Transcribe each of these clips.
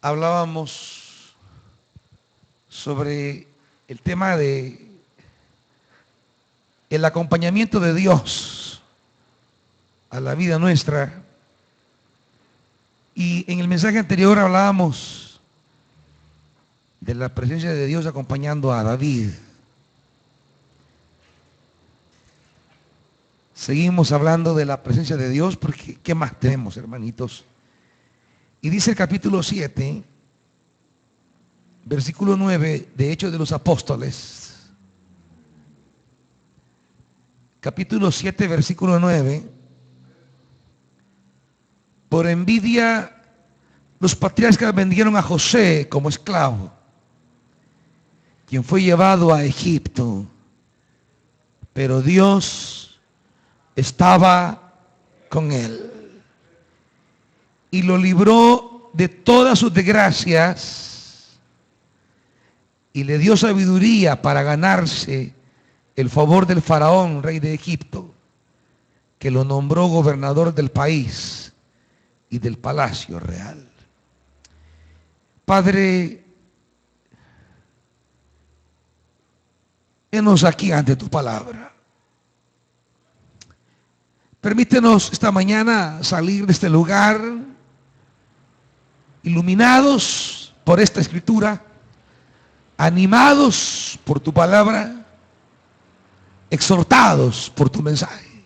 hablábamos sobre el tema de el acompañamiento de Dios a la vida nuestra. Y en el mensaje anterior hablábamos de la presencia de Dios acompañando a David. Seguimos hablando de la presencia de Dios porque ¿qué más tenemos, hermanitos? Y dice el capítulo 7, versículo 9 de Hechos de los Apóstoles. Capítulo 7, versículo 9. Por envidia, los patriarcas vendieron a José como esclavo, quien fue llevado a Egipto. Pero Dios estaba con él y lo libró de todas sus desgracias y le dio sabiduría para ganarse el favor del faraón, rey de Egipto, que lo nombró gobernador del país y del palacio real. Padre, henos aquí ante tu palabra. Permítenos esta mañana salir de este lugar iluminados por esta escritura, animados por tu palabra, exhortados por tu mensaje.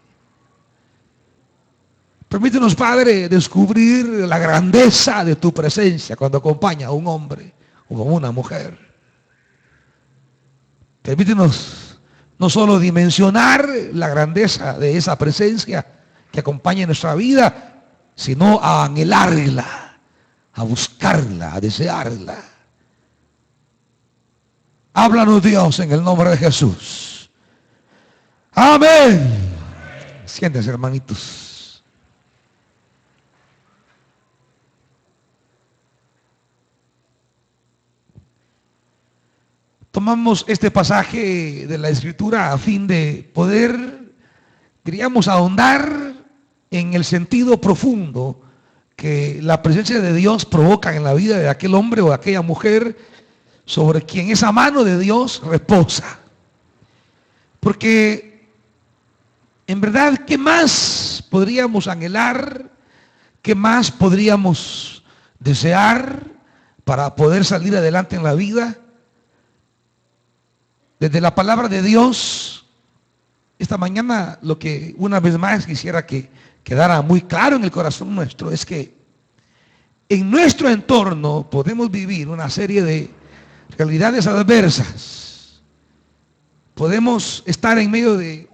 Permítenos, Padre, descubrir la grandeza de tu presencia cuando acompaña a un hombre o a una mujer. Permítenos no solo dimensionar la grandeza de esa presencia que acompaña nuestra vida, sino a anhelarla, a buscarla, a desearla. Háblanos, Dios, en el nombre de Jesús. Amén. Siéntense, hermanitos. Tomamos este pasaje de la Escritura a fin de poder, diríamos, ahondar en el sentido profundo que la presencia de Dios provoca en la vida de aquel hombre o de aquella mujer sobre quien esa mano de Dios reposa. Porque en verdad, ¿qué más podríamos anhelar? ¿Qué más podríamos desear para poder salir adelante en la vida? Desde la palabra de Dios, esta mañana lo que una vez más quisiera que quedara muy claro en el corazón nuestro es que en nuestro entorno podemos vivir una serie de realidades adversas. Podemos estar en medio de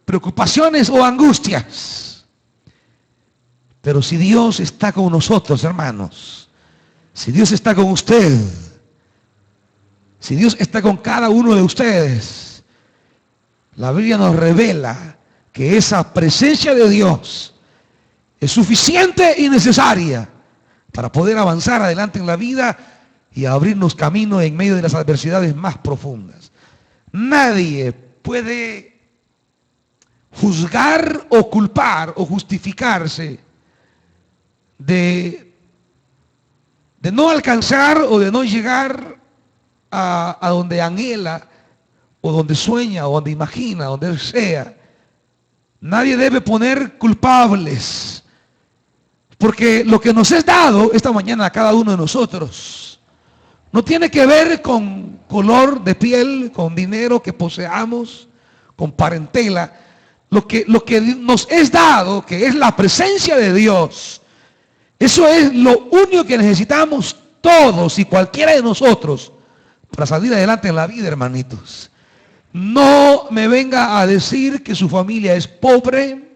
preocupaciones o angustias. Pero si Dios está con nosotros, hermanos, si Dios está con usted, si Dios está con cada uno de ustedes, la Biblia nos revela que esa presencia de Dios es suficiente y necesaria para poder avanzar adelante en la vida y abrirnos camino en medio de las adversidades más profundas. Nadie puede juzgar o culpar o justificarse de no alcanzar o de no llegar a donde anhela o donde sueña o donde imagina, donde desea. Nadie debe poner culpables, porque lo que nos es dado esta mañana a cada uno de nosotros no tiene que ver con color de piel, con dinero que poseamos, con parentela. Lo que nos es dado, que es la presencia de Dios, eso es lo único que necesitamos todos y cualquiera de nosotros para salir adelante en la vida, hermanitos. No me venga a decir que su familia es pobre.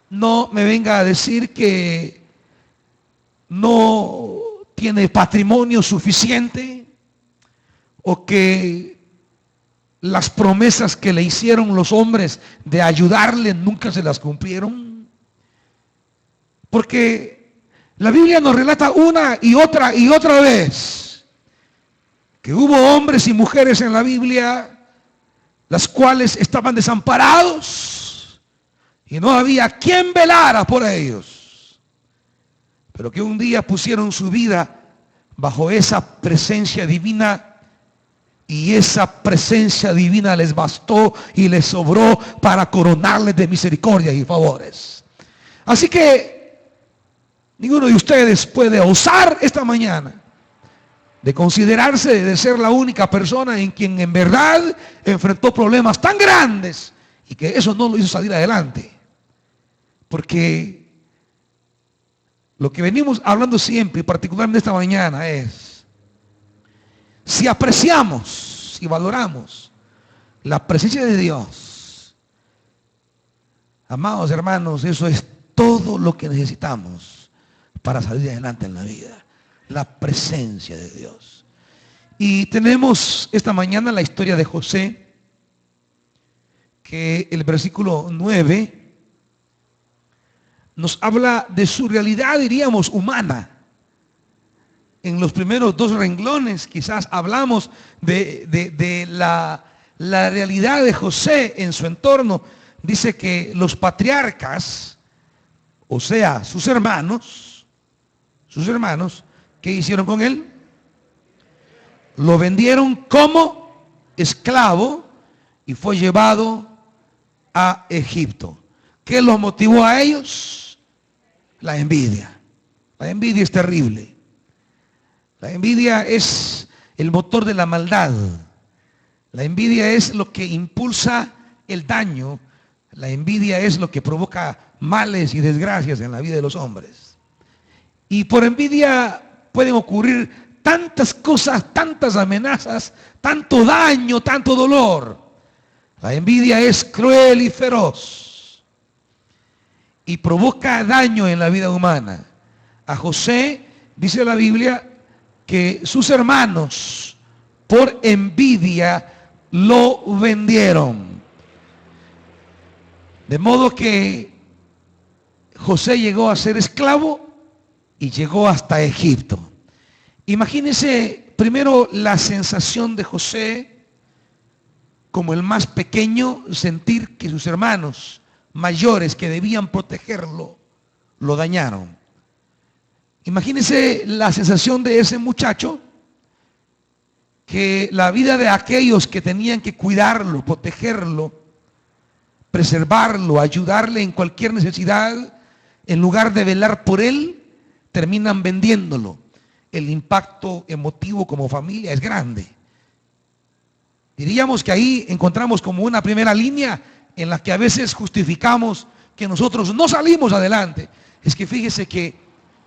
No me venga a decir que no tiene patrimonio suficiente o que las promesas que le hicieron los hombres de ayudarle nunca se las cumplieron. Porque la Biblia nos relata una y otra vez que hubo hombres y mujeres en la Biblia las cuales estaban desamparados y no había quien velara por ellos. pero que un día pusieron su vida bajo esa presencia divina, y esa presencia divina les bastó y les sobró para coronarles de misericordia y favores. Así que ninguno de ustedes puede osar esta mañana de considerarse de ser la única persona en quien en verdad enfrentó problemas tan grandes y que eso no lo hizo salir adelante. Porque lo que venimos hablando siempre, y particularmente esta mañana, es si apreciamos, si valoramos la presencia de Dios, amados hermanos, eso es todo lo que necesitamos para salir adelante en la vida. La presencia de Dios. Y tenemos esta mañana la historia de José, que el versículo 9 nos habla de su realidad, diríamos, humana. En los primeros 2 renglones quizás hablamos de la realidad de José en su entorno. Dice que los patriarcas, o sea, sus hermanos, ¿qué hicieron con él? Lo vendieron como esclavo y fue llevado a Egipto. ¿Qué los motivó a ellos? La envidia. La envidia es terrible. La envidia es el motor de la maldad. La envidia es lo que impulsa el daño. La envidia es lo que provoca males y desgracias en la vida de los hombres. Y por envidia pueden ocurrir tantas cosas, tantas amenazas, tanto daño, tanto dolor. La envidia es cruel y feroz y provoca daño en la vida humana. A José, dice la Biblia, que sus hermanos por envidia lo vendieron. De modo que José llegó a ser esclavo y llegó hasta Egipto. Imagínense primero la sensación de José como el más pequeño, sentir que sus hermanos mayores que debían protegerlo, lo dañaron. Imagínense la sensación de ese muchacho, que la vida de aquellos que tenían que cuidarlo, protegerlo, preservarlo, ayudarle en cualquier necesidad, en lugar de velar por él, terminan vendiéndolo. El impacto emotivo como familia es grande. Diríamos que ahí encontramos como una primera línea en la que a veces justificamos que nosotros no salimos adelante. Es que fíjese que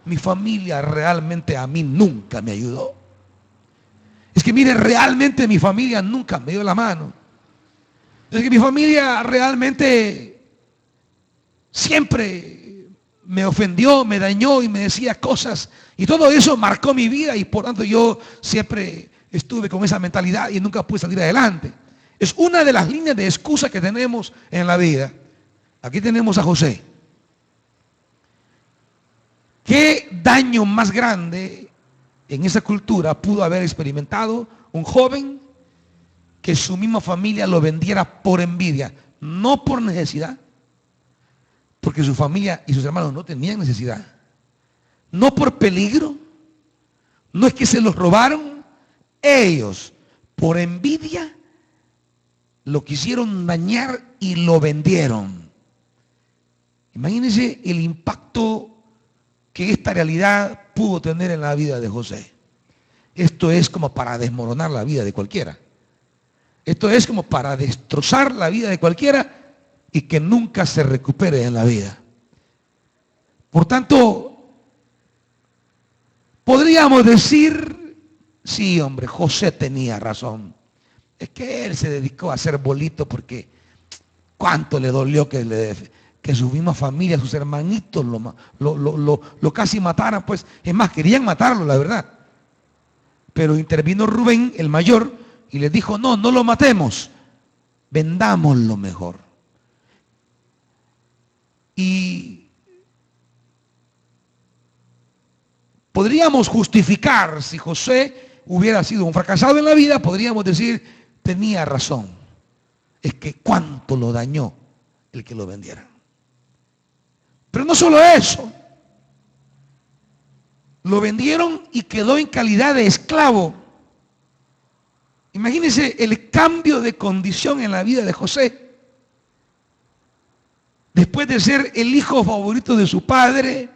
mi familia realmente a mí nunca me ayudó. Es que mire, realmente mi familia nunca me dio la mano. Es que mi familia realmente siempre me ofendió, me dañó y me decía cosas. Y todo eso marcó mi vida y por tanto yo siempre estuve con esa mentalidad y nunca pude salir adelante. Es una de las líneas de excusa que tenemos en la vida. Aquí tenemos a José. ¿Qué daño más grande en esa cultura pudo haber experimentado un joven que su misma familia lo vendiera por envidia? No por necesidad, porque su familia y sus hermanos no tenían necesidad. No por peligro, no es que se los robaron, ellos por envidia lo quisieron dañar y lo vendieron. Imagínense el impacto que esta realidad pudo tener en la vida de José. Esto es como para desmoronar la vida de cualquiera. Esto es como para destrozar la vida de cualquiera y que nunca se recupere en la vida. Por tanto, podríamos decir, sí, hombre, José tenía razón. Es que él se dedicó a hacer bolito porque cuánto le dolió que su misma familia, sus hermanitos lo casi mataran. Pues es más, querían matarlo, la verdad. Pero intervino Rubén, el mayor, y les dijo, no lo matemos, vendámoslo mejor. Y podríamos justificar, si José hubiera sido un fracasado en la vida, podríamos decir, tenía razón. Es que cuánto lo dañó el que lo vendiera. Pero no solo eso. Lo vendieron y quedó en calidad de esclavo. Imagínense el cambio de condición en la vida de José. Después de ser el hijo favorito de su padre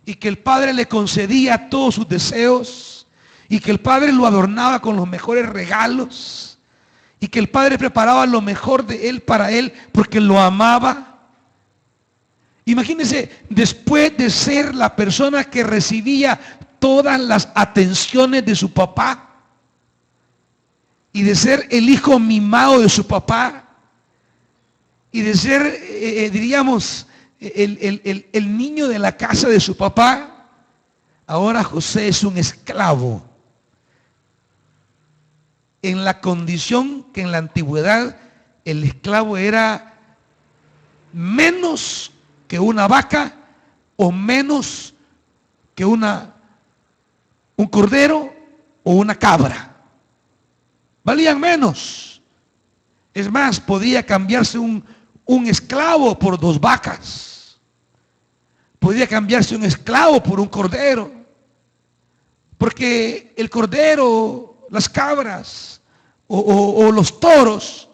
y que el padre le concedía todos sus deseos y que el padre lo adornaba con los mejores regalos y que el padre preparaba lo mejor de él para él porque lo amaba. Imagínense, después de ser la persona que recibía todas las atenciones de su papá y de ser el hijo mimado de su papá y de ser, diríamos, el niño de la casa de su papá, ahora José es un esclavo. En la condición que en la antigüedad el esclavo era menos que una vaca o menos que un cordero o una cabra. Valían menos. Es más, podía cambiarse un esclavo por 2 vacas. Podía cambiarse un esclavo por un cordero. Porque el cordero, las cabras o los toros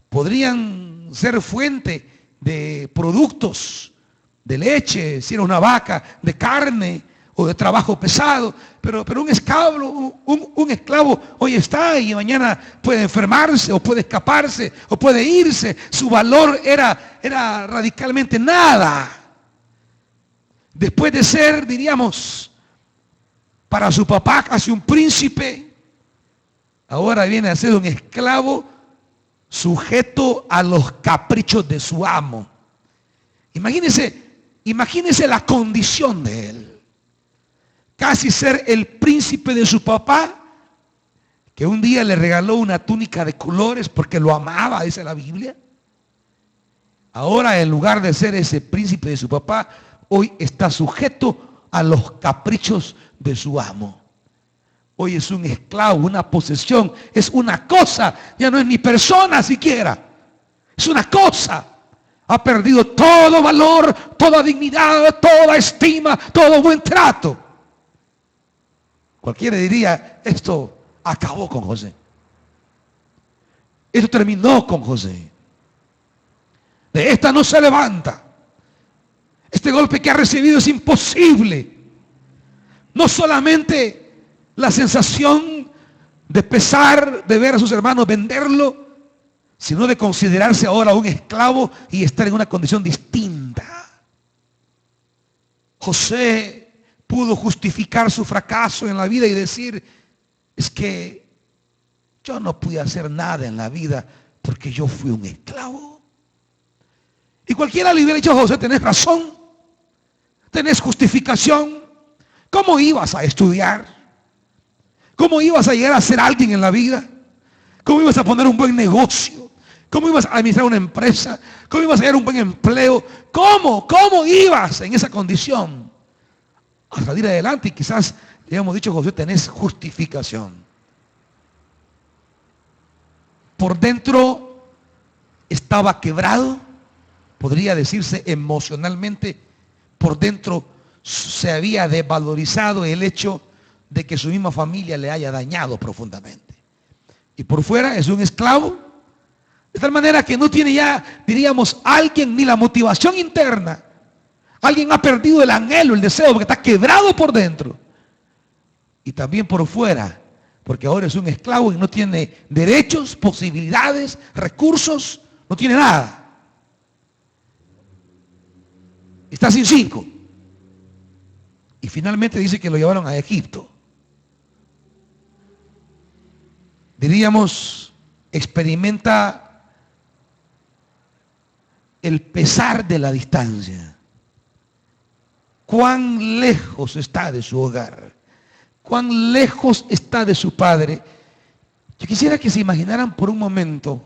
podrían ser fuente de productos, de leche, si era una vaca, de carne o de trabajo pesado, pero un esclavo, un esclavo hoy está y mañana puede enfermarse o puede escaparse o puede irse. Su valor era radicalmente nada. Después de ser, diríamos, para su papá casi un príncipe, ahora viene a ser un esclavo sujeto a los caprichos de su amo. Imagínense la condición de él. Casi ser el príncipe de su papá, que un día le regaló una túnica de colores porque lo amaba, dice la Biblia. Ahora, en lugar de ser ese príncipe de su papá, hoy está sujeto a los caprichos de su amo. Hoy es un esclavo, una posesión, es una cosa, ya no es ni persona siquiera, es una cosa. Ha perdido todo valor, toda dignidad, toda estima, todo buen trato. Cualquiera diría, esto acabó con José. Esto terminó con José. De esta no se levanta. Este golpe que ha recibido es imposible. No solamente la sensación de pesar de ver a sus hermanos venderlo, sino de considerarse ahora un esclavo y estar en una condición distinta. José pudo justificar su fracaso en la vida y decir, es que yo no pude hacer nada en la vida porque yo fui un esclavo. Y cualquiera le hubiera dicho, José, tenés razón, tenés justificación. ¿Cómo ibas a estudiar? ¿Cómo ibas a llegar a ser alguien en la vida? ¿Cómo ibas a poner un buen negocio? ¿Cómo ibas a administrar una empresa? ¿Cómo ibas a tener un buen empleo? ¿Cómo ibas en esa condición a salir adelante? Y quizás le habíamos dicho, José, tenés justificación. Por dentro estaba quebrado, podría decirse emocionalmente. Por dentro se había desvalorizado el hecho de que su misma familia le haya dañado profundamente. Y por fuera es un esclavo, de tal manera que no tiene ya, diríamos, alguien ni la motivación interna. Alguien ha perdido el anhelo, el deseo, porque está quebrado por dentro. Y también por fuera, porque ahora es un esclavo y no tiene derechos, posibilidades, recursos, no tiene nada. Está sin 5. Y finalmente dice que lo llevaron a Egipto. Diríamos, experimenta el pesar de la distancia. Cuán lejos está de su hogar, cuán lejos está de su padre. Yo quisiera que se imaginaran por un momento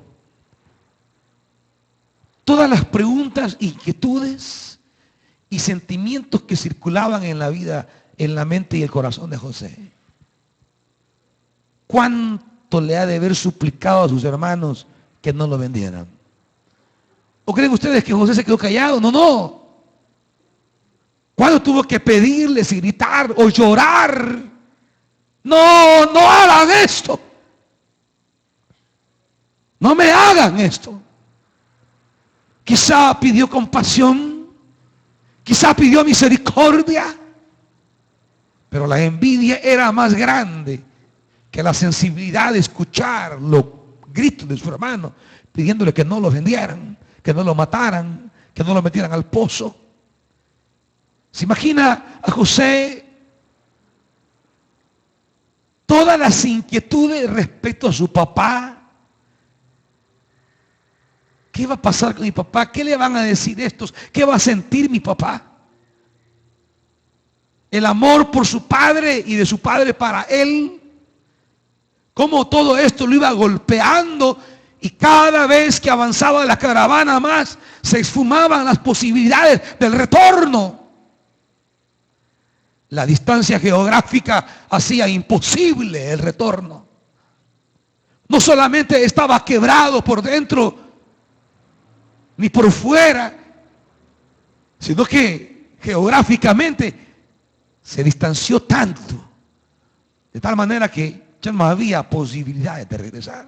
todas las preguntas, inquietudes y sentimientos que circulaban en la vida, en la mente y el corazón de José. ¿Cuánto le ha de haber suplicado a sus hermanos que no lo vendieran? ¿O creen ustedes que José se quedó callado? No. Cuando tuvo que pedirles y gritar o llorar, no, no hagan esto. No me hagan esto. Quizá pidió compasión, quizá pidió misericordia, pero la envidia era más grande que la sensibilidad de escuchar los gritos de su hermano, pidiéndole que no lo vendieran, que no lo mataran, que no lo metieran al pozo. ¿Se imagina a José todas las inquietudes respecto a su papá? ¿Qué va a pasar con mi papá? ¿Qué le van a decir estos? ¿Qué va a sentir mi papá? El amor por su padre y de su padre para él. Cómo todo esto lo iba golpeando, y cada vez que avanzaba la caravana más, se esfumaban las posibilidades del retorno. La distancia geográfica hacía imposible el retorno. No solamente estaba quebrado por dentro ni por fuera, sino que geográficamente se distanció tanto, de tal manera que ya no había posibilidades de regresar.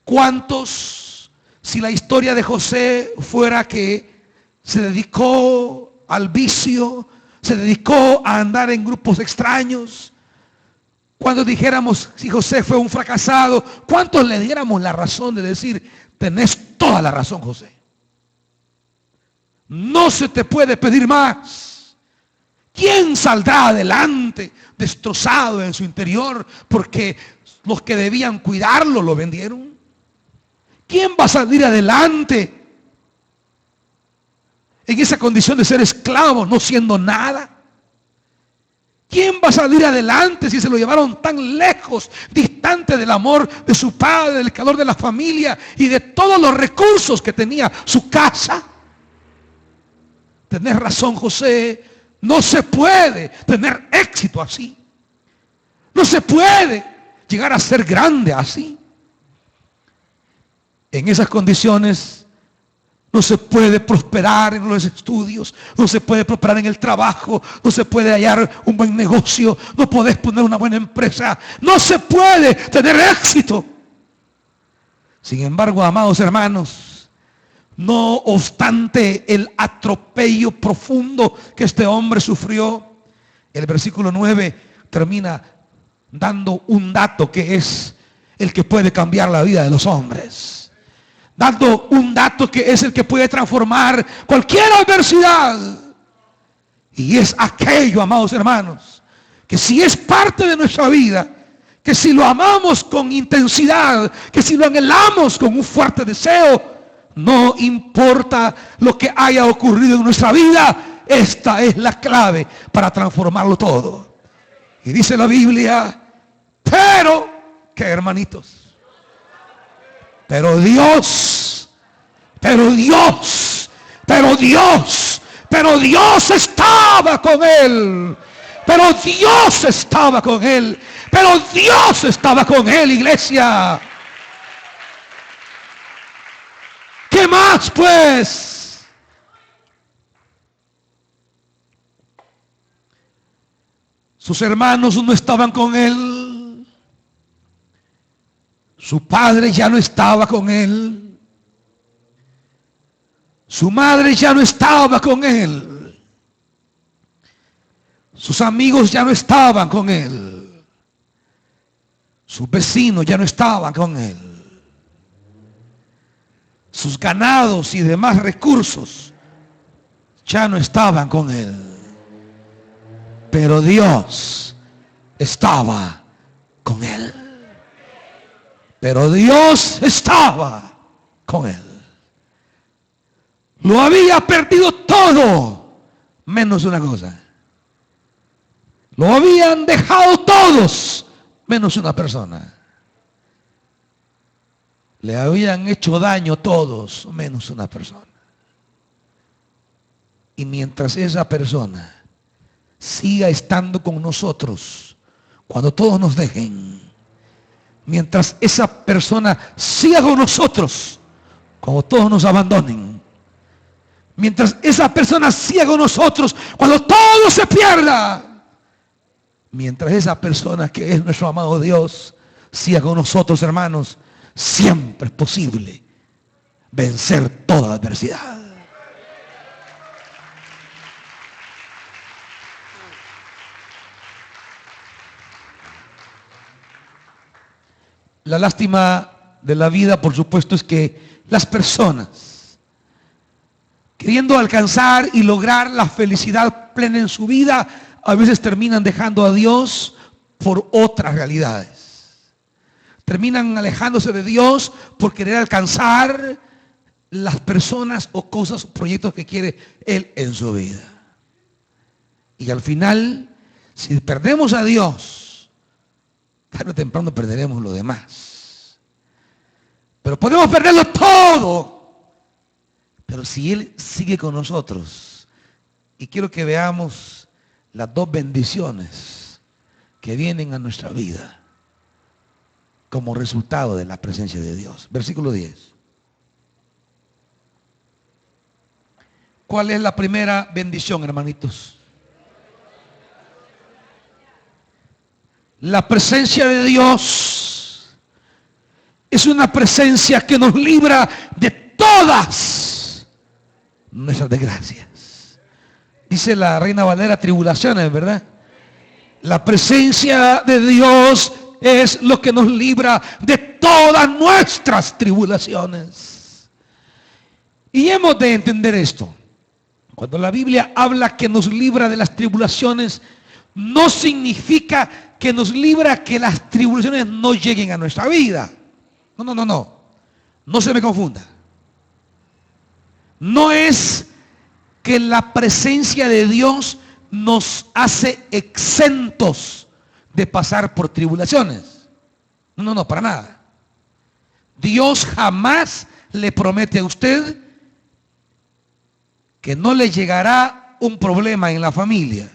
¿Cuántos, si la historia de José fuera que se dedicó al vicio, se dedicó a andar en grupos extraños, cuando dijéramos si José fue un fracasado, cuántos le diéramos la razón de decir: tenés toda la razón, José, no se te puede pedir más? ¿Quién saldrá adelante destrozado en su interior porque los que debían cuidarlo lo vendieron? ¿Quién va a salir adelante en esa condición de ser esclavo, no siendo nada? ¿Quién va a salir adelante si se lo llevaron tan lejos, distante del amor de su padre, del calor de la familia y de todos los recursos que tenía su casa? Tenés razón, José, no se puede tener éxito así. No se puede llegar a ser grande así. En esas condiciones no se puede prosperar en los estudios, no se puede prosperar en el trabajo, no se puede hallar un buen negocio, no podés poner una buena empresa, no se puede tener éxito. Sin embargo, amados hermanos, no obstante el atropello profundo que este hombre sufrió, el versículo 9 termina dando un dato que es el que puede cambiar la vida de los hombres. Dando un dato que es el que puede transformar cualquier adversidad. Y es aquello, amados hermanos, que si es parte de nuestra vida, que si lo amamos con intensidad, que si lo anhelamos con un fuerte deseo, no importa lo que haya ocurrido en nuestra vida, esta es la clave para transformarlo todo. Y dice la Biblia, pero, ¿qué, hermanitos? Pero Dios estaba con él. Pero Dios estaba con él. Pero Dios estaba con él, iglesia. ¿Qué más, pues? Sus hermanos no estaban con él. Su padre ya no estaba con él. Su madre ya no estaba con él. Sus amigos ya no estaban con él. Sus vecinos ya no estaban con él. Sus ganados y demás recursos ya no estaban con él. Pero Dios estaba con él. Pero Dios estaba con él. Lo había perdido todo, menos una cosa. Lo habían dejado todos, menos una persona. Le habían hecho daño todos, menos una persona. Y mientras esa persona siga estando con nosotros, cuando todos nos dejen, mientras esa persona siga con nosotros, cuando todos nos abandonen, Mientras esa persona siga con nosotros, cuando todo se pierda, mientras esa persona que es nuestro amado Dios siga con nosotros, hermanos, siempre es posible vencer toda adversidad. La lástima de la vida, por supuesto, es que las personas, queriendo alcanzar y lograr la felicidad plena en su vida, a veces terminan dejando a Dios por otras realidades. Terminan alejándose de Dios por querer alcanzar las personas o cosas o proyectos que quiere Él en su vida. Y al final, si perdemos a Dios, tarde o temprano perderemos lo demás. Pero podemos perderlo todo. Pero si Él sigue con nosotros, y quiero que veamos las dos bendiciones que vienen a nuestra vida como resultado de la presencia de Dios. Versículo 10. ¿Cuál es la primera bendición, hermanitos? La presencia de Dios es una presencia que nos libra de todas nuestras desgracias. Dice la Reina Valera, tribulaciones, ¿verdad? La presencia de Dios es lo que nos libra de todas nuestras tribulaciones. Y hemos de entender esto. Cuando la Biblia habla que nos libra de las tribulaciones, no significa que nos libra que las tribulaciones no lleguen a nuestra vida. No. No se me confunda. No es que la presencia de Dios nos hace exentos de pasar por tribulaciones. No, para nada. Dios jamás le promete a usted que no le llegará un problema en la familia.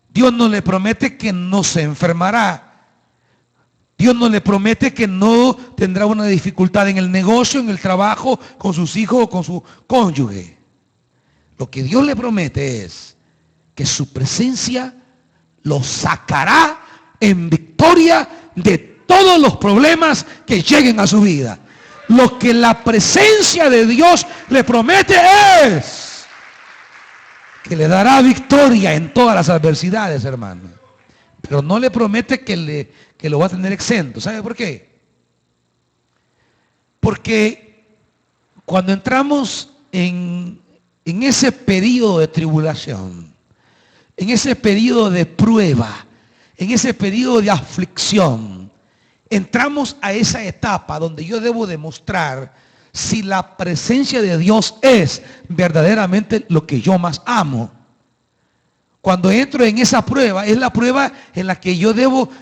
Dios no le promete que no se enfermará. Dios no le promete que no tendrá una dificultad en el negocio, en el trabajo, con sus hijos o con su cónyuge. Lo que Dios le promete es que su presencia lo sacará en victoria de todos los problemas que lleguen a su vida. Lo que la presencia de Dios le promete es que le dará victoria en todas las adversidades, hermano. Pero no le promete que lo va a tener exento. ¿Sabe por qué? Porque cuando entramos en ese periodo de tribulación, en ese periodo de prueba, en ese periodo de aflicción, entramos a esa etapa donde yo debo demostrar si la presencia de Dios es verdaderamente lo que yo más amo. Cuando entro en esa prueba, es la prueba en la que yo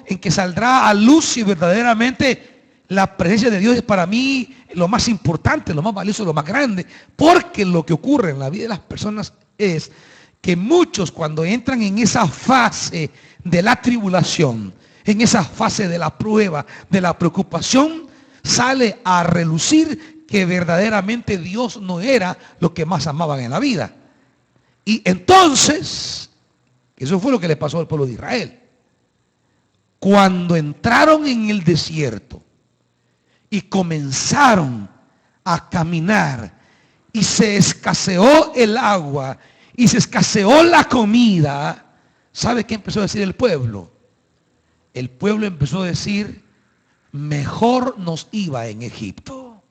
en que saldrá a luz si verdaderamente la presencia de Dios es para mí lo más importante, lo más valioso, lo más grande. Porque lo que ocurre en la vida de las personas es que muchos, cuando entran en esa fase de la tribulación, en esa fase de la prueba, de la preocupación, sale a relucir que verdaderamente Dios no era lo que más amaban en la vida. Y entonces, eso fue lo que le pasó al pueblo de Israel. Cuando entraron en el desierto y comenzaron a caminar y se escaseó el agua y se escaseó la comida, ¿sabe qué empezó a decir el pueblo? El pueblo empezó a decir, mejor nos iba en Egipto.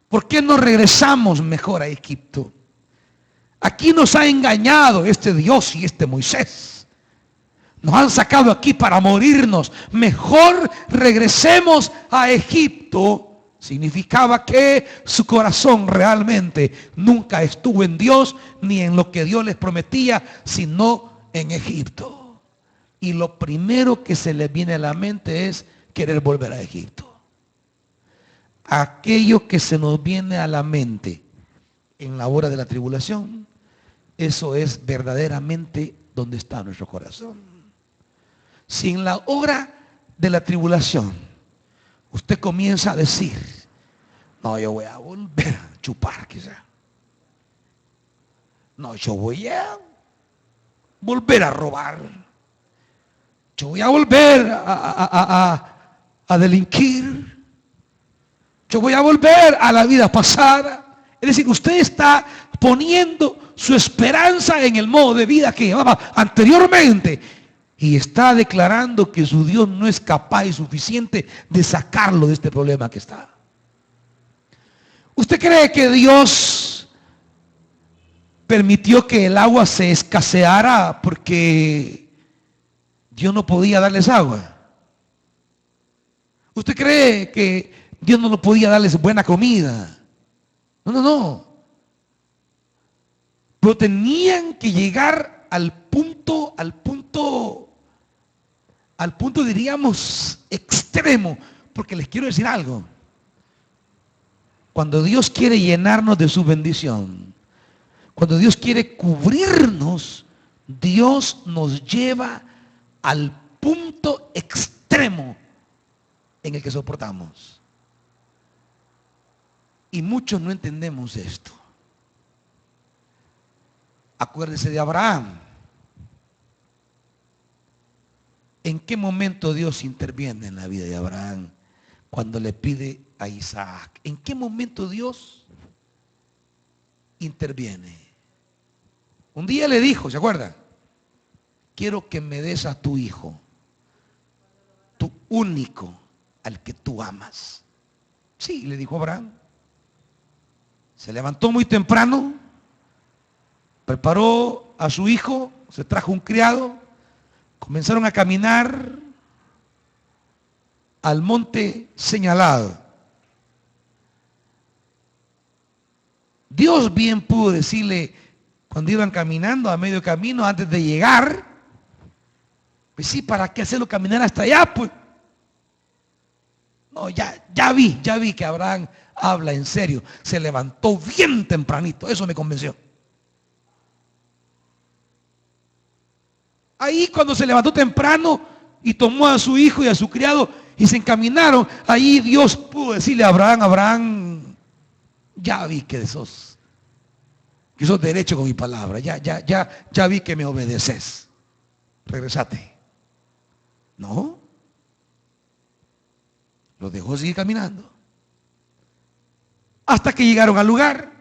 ¿Por qué no regresamos mejor a Egipto? Aquí nos ha engañado este Dios y este Moisés. Nos han sacado aquí para morirnos. Mejor regresemos a Egipto. Significaba que su corazón realmente nunca estuvo en Dios ni en lo que Dios les prometía, sino en Egipto. Y lo primero que se les viene a la mente es querer volver a Egipto. Aquello que se nos viene a la mente en la hora de la tribulación, eso es verdaderamente donde está nuestro corazón. Si en la hora de la tribulación usted comienza a decir, no, yo voy a volver, chupar quizá. No, yo voy a volver a robar. Yo voy a volver a delinquir. Yo voy a volver a la vida pasada. Es decir, usted está poniendo su esperanza en el modo de vida que llevaba anteriormente y está declarando que su Dios no es capaz y suficiente de sacarlo de este problema que está. ¿Usted cree que Dios permitió que el agua se escaseara porque Dios no podía darles agua? ¿Usted cree que Dios no podía darles buena comida? No. Pero tenían que llegar al punto, diríamos, extremo. Porque les quiero decir algo. Cuando Dios quiere llenarnos de su bendición, cuando Dios quiere cubrirnos, Dios nos lleva al punto extremo en el que soportamos. Y muchos no entendemos esto. Acuérdese de Abraham. ¿En qué momento Dios interviene en la vida de Abraham? Cuando le pide a Isaac. ¿En qué momento Dios interviene? Un día le dijo, ¿se acuerda? Quiero que me des a tu hijo, tu único, al que tú amas. Sí, le dijo Abraham. Se levantó muy temprano, preparó a su hijo, se trajo un criado, comenzaron a caminar al monte señalado. Dios bien pudo decirle, cuando iban caminando a medio camino, antes de llegar, pues sí, ¿para qué hacerlo caminar hasta allá? Pues no, ya vi que Abraham habla en serio. Se levantó bien tempranito, eso me convenció. Ahí cuando se levantó temprano y tomó a su hijo y a su criado y se encaminaron, ahí Dios pudo decirle a Abraham, Abraham, ya vi que sos derecho con mi palabra, ya vi que me obedeces. Regresate. No. Lo dejó seguir caminando. Hasta que llegaron al lugar.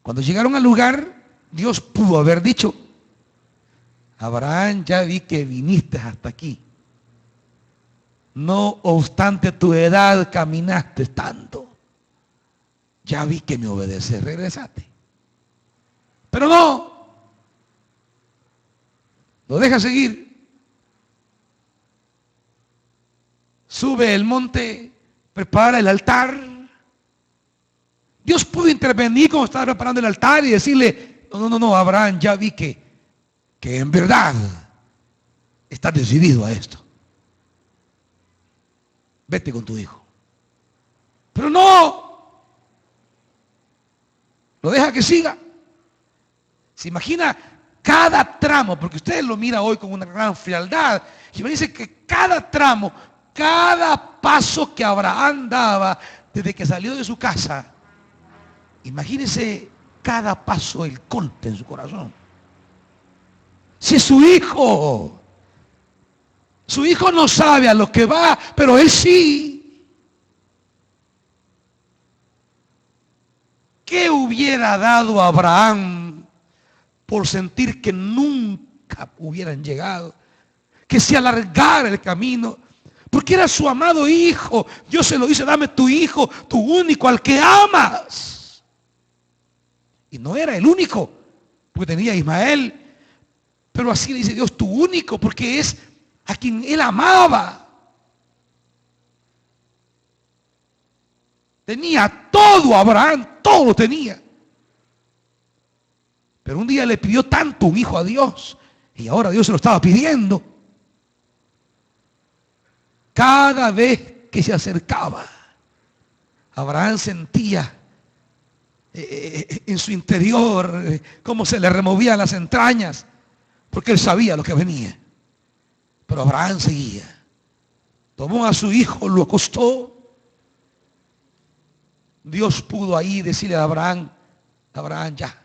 Cuando llegaron al lugar, Dios pudo haber dicho, Abraham, ya vi que viniste hasta aquí. No obstante tu edad caminaste tanto. Ya vi que me obedeces, regresate. Pero no. Lo deja seguir. Sube el monte, prepara el altar. Dios pudo intervenir cuando estaba preparando el altar y decirle, no, Abraham, ya vi que en verdad estás decidido a esto. Vete con tu hijo. Pero no. Lo deja que siga. Se imagina cada tramo, porque usted lo mira hoy con una gran frialdad. Y me dice que cada tramo, cada paso que Abraham daba desde que salió de su casa, imagínese cada paso el golpe en su corazón. Si es su hijo no sabe a lo que va, pero él sí. ¿Qué hubiera dado a Abraham por sentir que nunca hubieran llegado? Que se alargara el camino. Porque era su amado hijo. Dios se lo dice, dame tu hijo, tu único, al que amas. Y no era el único, porque tenía a Ismael. Pero así le dice Dios, tu único, porque es a quien él amaba. Tenía todo Abraham, todo lo tenía. Pero un día le pidió tanto un hijo a Dios, y ahora Dios se lo estaba pidiendo. Cada vez que se acercaba, Abraham sentía en su interior cómo se le removían las entrañas, porque él sabía lo que venía. Pero Abraham seguía. Tomó a su hijo, lo acostó. Dios pudo ahí decirle a Abraham, Abraham ya.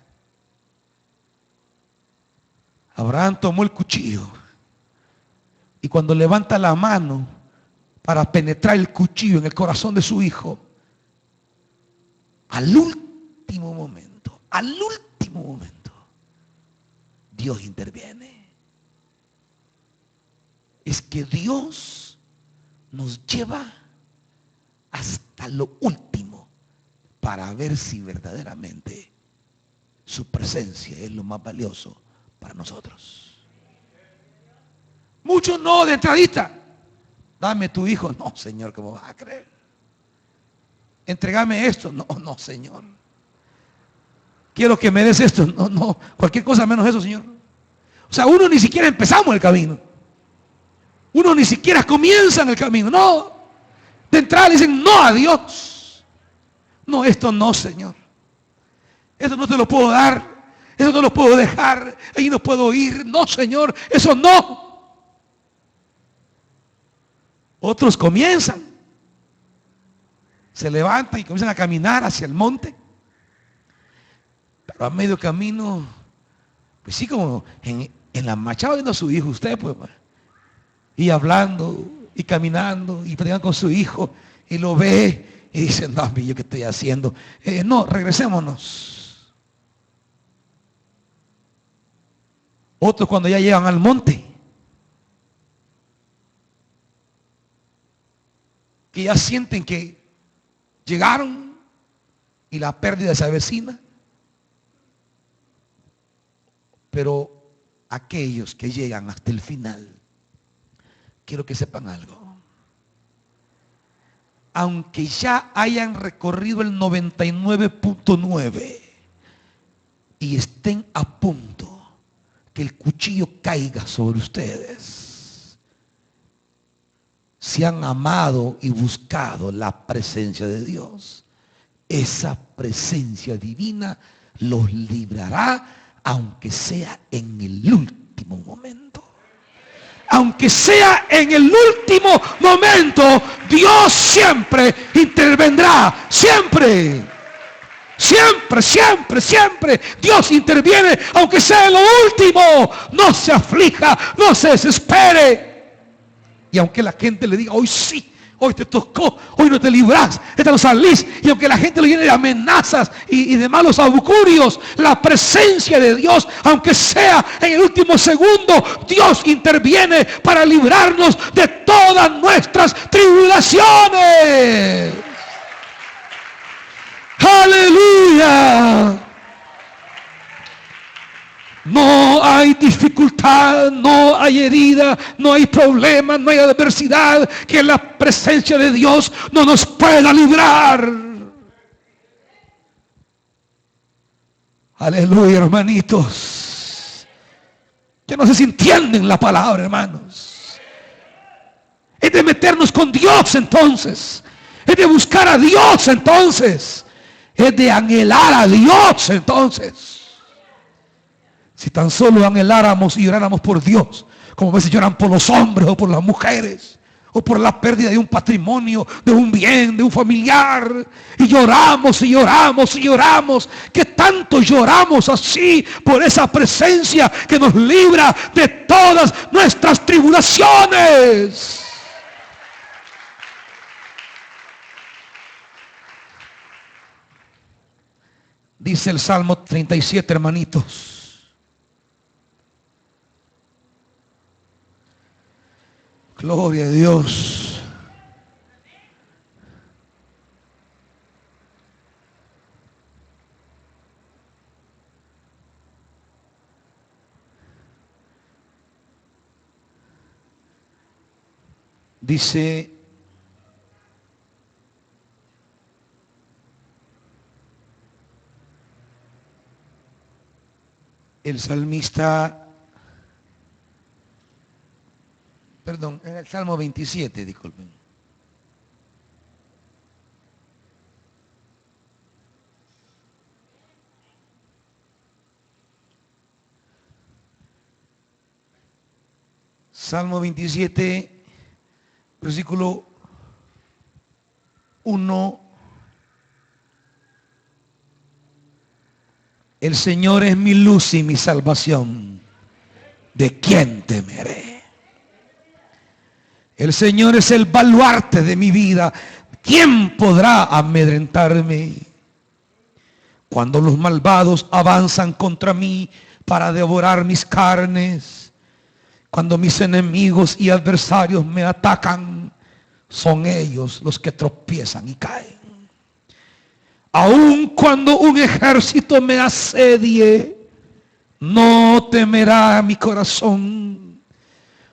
Abraham tomó el cuchillo y cuando levanta la mano para penetrar el cuchillo en el corazón de su hijo, al último momento, Dios interviene. Es que Dios nos lleva hasta lo último para ver si verdaderamente su presencia es lo más valioso para nosotros. Muchos no de entradita. Dame tu hijo. No, Señor, ¿cómo vas a creer? Entrégame esto. No, no, Señor. Quiero que me des esto. No, no, cualquier cosa menos eso, Señor. O sea, uno ni siquiera empezamos el camino. Uno ni siquiera comienza en el camino. No. De entrada le dicen no a Dios. No, esto no, Señor. Esto no te lo puedo dar. Eso no lo puedo dejar. Ahí no puedo ir. No, Señor. Eso no. Otros comienzan. Se levantan y comienzan a caminar hacia el monte. Pero a medio camino, pues sí, como en la marcha viendo a su hijo, usted pues. Y hablando, y caminando, y platicando con su hijo. Y lo ve y dice, no, ¿yo qué estoy haciendo? No, regresémonos. Otros cuando ya llegan al monte, que ya sienten que llegaron y la pérdida se avecina. Pero aquellos que llegan hasta el final, quiero que sepan algo. Aunque ya hayan recorrido el 99.9 y estén a punto que el cuchillo caiga sobre ustedes, si han amado y buscado la presencia de Dios, esa presencia divina los librará, aunque sea en el último momento. Aunque sea en el último momento, Dios siempre intervendrá. Siempre. Siempre, siempre, siempre. Dios interviene, aunque sea en lo último. No se aflija, no se desespere. Y aunque la gente le diga, hoy sí, hoy te tocó, hoy no te libras, esta no salís. Y aunque la gente le llene de amenazas y de malos augurios, la presencia de Dios, aunque sea en el último segundo, Dios interviene para librarnos de todas nuestras tribulaciones. ¡Aleluya! No hay dificultad, no hay herida, no hay problema, no hay adversidad que la presencia de Dios no nos pueda librar. Aleluya, hermanitos. Que no sé si entienden la palabra, hermanos. Es de meternos con Dios entonces. Es de buscar a Dios entonces. Es de anhelar a Dios entonces. Si tan solo anheláramos y lloráramos por Dios, como a veces lloran por los hombres o por las mujeres, o por la pérdida de un patrimonio, de un bien, de un familiar, y lloramos y lloramos y lloramos, que tanto lloramos así por esa presencia que nos libra de todas nuestras tribulaciones. Dice el Salmo 37, hermanitos. Gloria a Dios. Dice el salmista, perdón, en el Salmo 27, disculpen. Salmo 27, versículo 1 El Señor es mi luz y mi salvación. ¿De quién temeré? El Señor es el baluarte de mi vida. ¿Quién podrá amedrentarme? Cuando los malvados avanzan contra mí para devorar mis carnes, cuando mis enemigos y adversarios me atacan, son ellos los que tropiezan y caen. Aun cuando un ejército me asedie, no temerá mi corazón.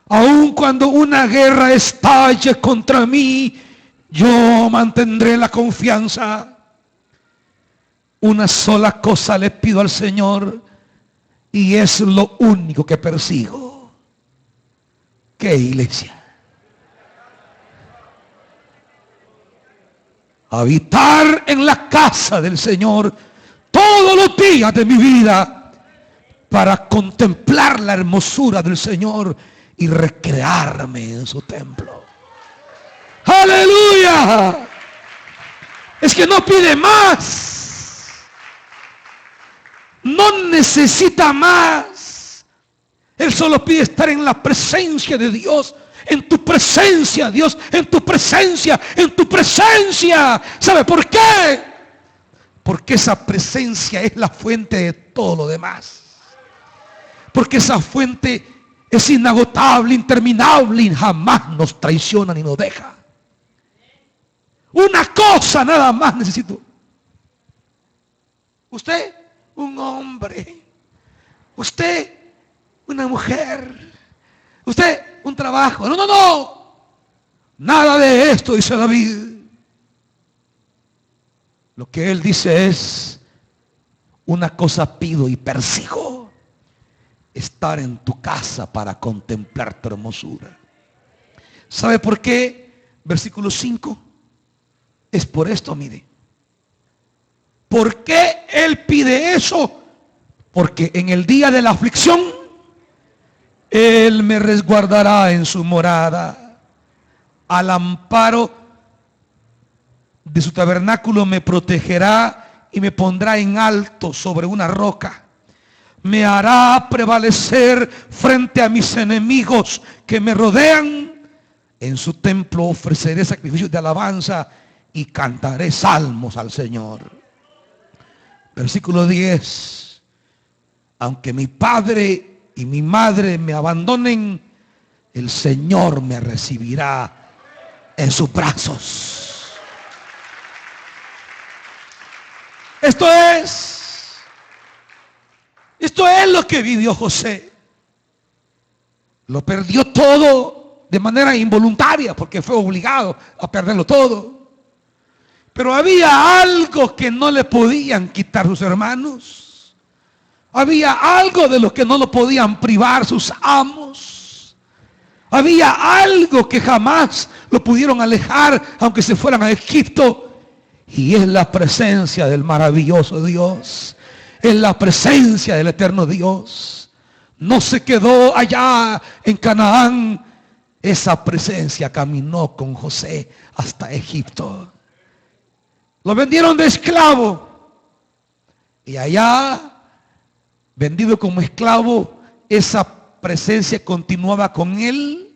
Aun cuando una guerra estalle contra mí, yo mantendré la confianza. Una sola cosa le pido al Señor, y es lo único que persigo. ¿Qué, iglesia? Habitar en la casa del Señor todos los días de mi vida, para contemplar la hermosura del Señor y recrearme en su templo. ¡Aleluya! Es que no pide más. No necesita más. Él solo pide estar en la presencia de Dios. En tu presencia, Dios, en tu presencia, en tu presencia. ¿Sabe por qué? Porque esa presencia es la fuente de todo lo demás. Porque esa fuente es inagotable, interminable, y jamás nos traiciona ni nos deja. Una cosa nada más necesito. Usted, un hombre. Usted, una mujer. Usted, un trabajo. No, no, no. Nada de esto, dice David. Lo que él dice es: una cosa pido y persigo, estar en tu casa para contemplar tu hermosura. ¿Sabe por qué? Versículo 5. Es por esto, mire. ¿Por qué él pide eso? Porque en el día de la aflicción, él me resguardará en su morada. Al amparo de su tabernáculo me protegerá y me pondrá en alto sobre una roca. Me hará prevalecer frente a mis enemigos que me rodean. En su templo ofreceré sacrificios de alabanza y cantaré salmos al Señor. Versículo 10. Aunque mi padre y mi madre me abandonen, el Señor me recibirá en sus brazos. Esto es lo que vivió José. Lo perdió todo de manera involuntaria, porque fue obligado a perderlo todo. Pero había algo que no le podían quitar sus hermanos. Había algo de lo que no lo podían privar sus amos. Había algo que jamás lo pudieron alejar, aunque se fueran a Egipto. Y es la presencia del maravilloso Dios. Es la presencia del eterno Dios. No se quedó allá en Canaán. Esa presencia caminó con José hasta Egipto. Lo vendieron de esclavo. Y allá, vendido como esclavo, esa presencia continuaba con él.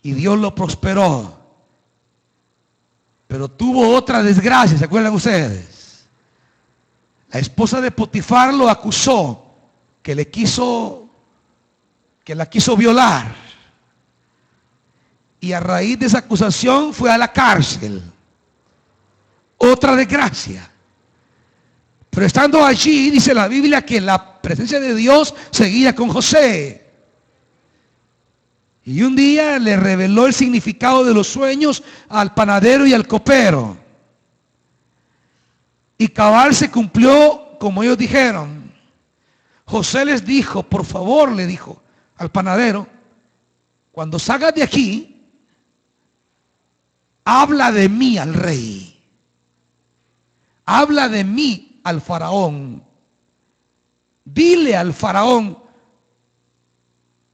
Y Dios lo prosperó. Pero tuvo otra desgracia, ¿se acuerdan ustedes? La esposa de Potifar lo acusó que la quiso violar. Y a raíz de esa acusación fue a la cárcel. Otra desgracia. Pero estando allí, dice la Biblia que la presencia de Dios seguía con José. Y un día le reveló el significado de los sueños al panadero y al copero. Y cabal se cumplió como ellos dijeron. José les dijo: por favor, le dijo al panadero, cuando salgas de aquí, habla de mí al rey. Habla de mí al faraón. Dile al faraón.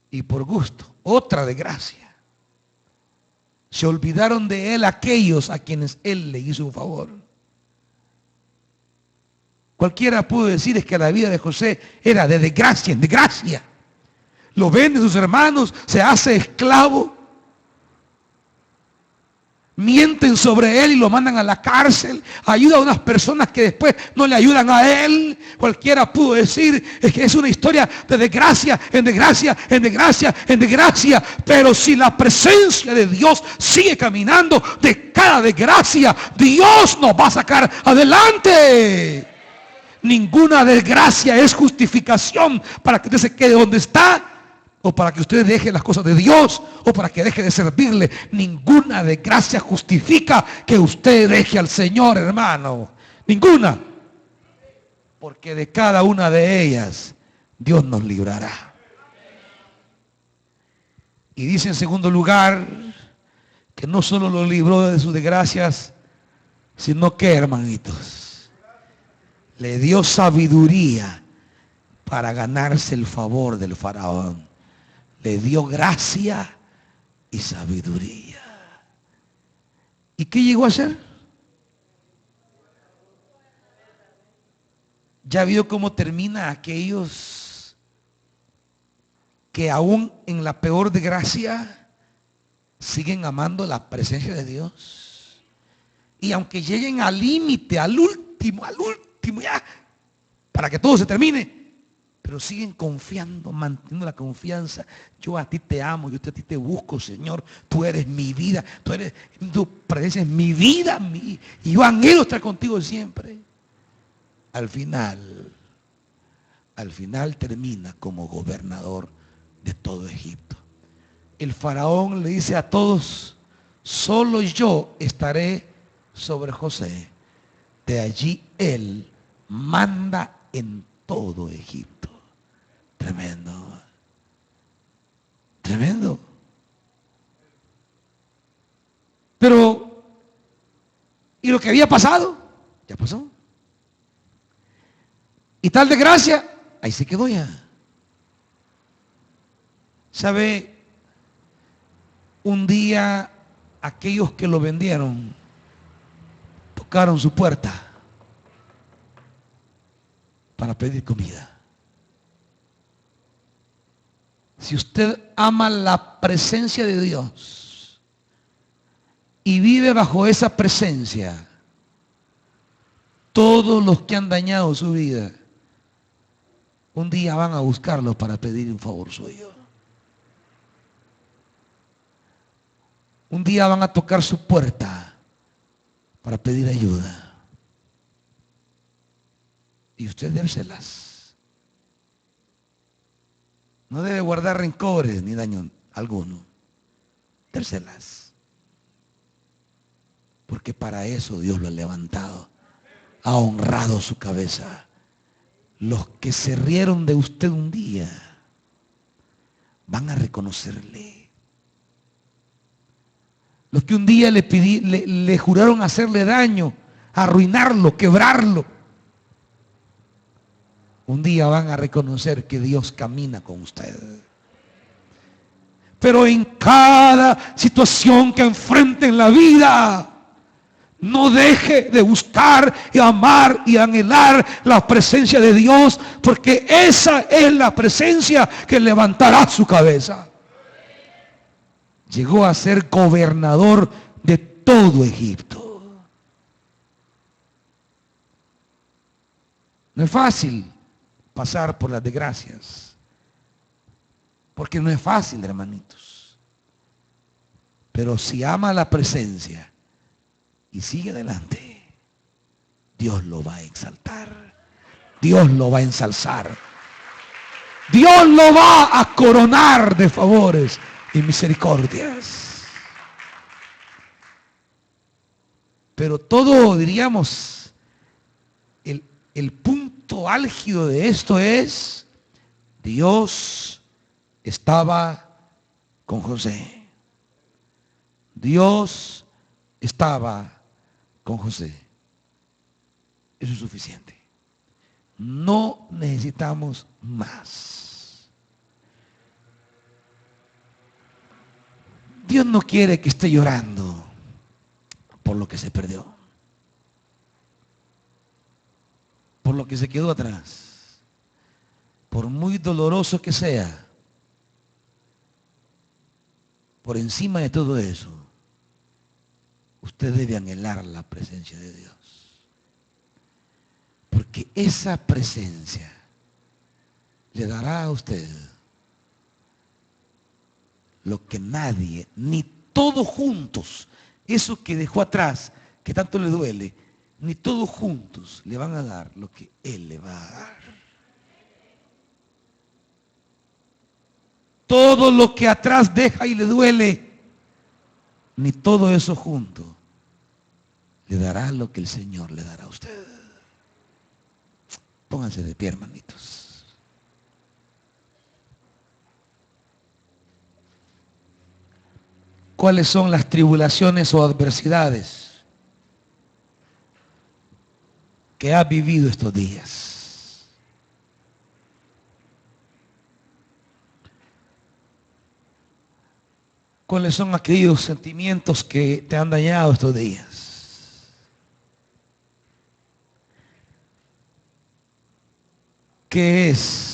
Y por gusto, otra desgracia, se olvidaron de él aquellos a quienes él le hizo un favor. cualquiera pudo decir es que la vida de José era de desgracia en desgracia. Lo venden sus hermanos, se hace esclavo, mienten sobre él y lo mandan a la cárcel, ayuda a unas personas que después no le ayudan a él. Cualquiera pudo decir es que es una historia de desgracia, en desgracia, en desgracia, en desgracia. Pero si la presencia de Dios sigue caminando de cada desgracia, Dios nos va a sacar adelante. Ninguna desgracia es justificación para que usted se quede donde está, o para que usted deje las cosas de Dios, o para que deje de servirle. Ninguna desgracia justifica que usted deje al Señor, hermano. Ninguna. Porque de cada una de ellas Dios nos librará. Y dice en segundo lugar que no solo lo libró de sus desgracias, sino que, hermanitos, le dio sabiduría para ganarse el favor del faraón. Le dio gracia y sabiduría. ¿Y qué llegó a hacer? Ya vio cómo termina aquellos que aún en la peor desgracia siguen amando la presencia de Dios. Y aunque lleguen al límite, al último ya, para que todo se termine, pero siguen confiando, manteniendo la confianza. Yo a ti te amo, yo a ti te busco, Señor. Tú eres mi vida, tu presencia es mi vida, y yo anhelo estar contigo siempre. Al final termina como gobernador de todo Egipto. El faraón le dice a todos: solo yo estaré sobre José. De allí él manda en todo Egipto. Tremendo. Tremendo. Pero, ¿y lo que había pasado? Ya pasó. Y tal desgracia, ahí se quedó ya. ¿Sabe? Un día aquellos que lo vendieron tocaron su puerta para pedir comida. Si usted ama la presencia de Dios y vive bajo esa presencia, todos los que han dañado su vida un día van a buscarlo para pedir un favor suyo. Un día van a tocar su puerta para pedir ayuda. Y usted dérselas. No debe guardar rencores ni daño alguno. Dérselas. Porque para eso Dios lo ha levantado. Ha honrado su cabeza. Los que se rieron de usted un día van a reconocerle. Los que un día le juraron hacerle daño, arruinarlo, quebrarlo, un día van a reconocer que Dios camina con usted. Pero en cada situación que enfrente en la vida, no deje de buscar y amar y anhelar la presencia de Dios, porque esa es la presencia que levantará su cabeza. Llegó a ser gobernador de todo Egipto. No es fácil pasar por las desgracias, porque no es fácil, hermanitos. Pero si ama la presencia y sigue adelante, Dios lo va a exaltar, Dios lo va a ensalzar, Dios lo va a coronar de favores y misericordias. Pero todo, diríamos, el punto álgido de esto es: Dios estaba con José. Dios estaba con José. Eso es suficiente. No necesitamos más. Dios no quiere que esté llorando por lo que se perdió, por lo que se quedó atrás, por muy doloroso que sea, por encima de todo eso, usted debe anhelar la presencia de Dios. Porque esa presencia le dará a usted lo que nadie, ni todos juntos, eso que dejó atrás, que tanto le duele, ni todos juntos le van a dar lo que Él le va a dar. Todo lo que atrás deja y le duele, ni todo eso junto le dará lo que el Señor le dará a usted. Pónganse de pie, hermanitos. ¿Cuáles son las tribulaciones o adversidades que ha vivido estos días? ¿Cuáles son aquellos sentimientos que te han dañado estos días? ¿Qué es